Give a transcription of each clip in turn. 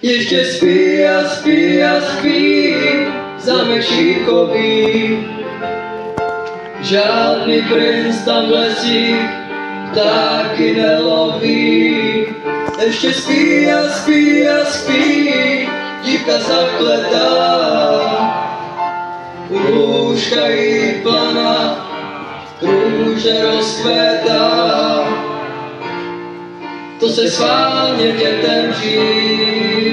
Ještě spí a spí a spí zámek šikový. Žádný princ tam v lesích ptáky neloví. Ještě spí a spí a spí dívka zakletá. U lůžka jí plana růže rozkvétá. To se schválně dětem říká,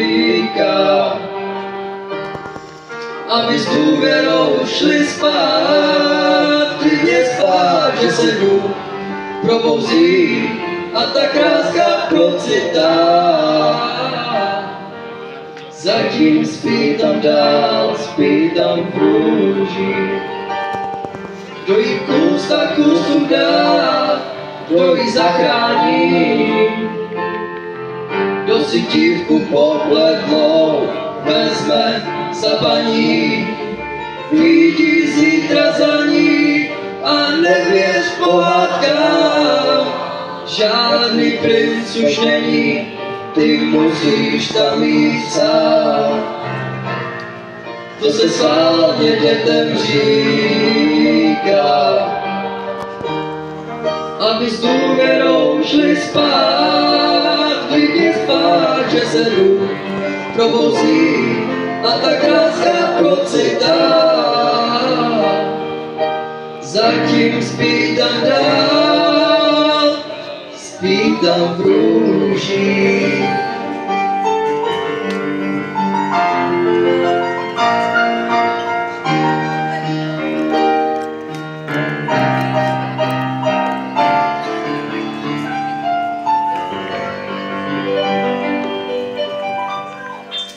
aby s důvěrou šli spát, klidně spát, že se jdu probouzí a ta kráska procitá. Zatím spí tam dál, spí tam v růži. Kdo jí kus, tak kusům dá, kdo jí zachrání. Kdo si dívku popledlou vezme za paní, vidí zítra za ní a nevěř pohádkám. Žádný princ už není, ty musíš tam jít sám. To se schválně dětem říká, aby s důvěrou šli spát, klidně spát, že se jdu probouzí a ta kráska procitá. Zatím spí tam dál, spí tam v růži.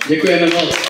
Děkujeme moc.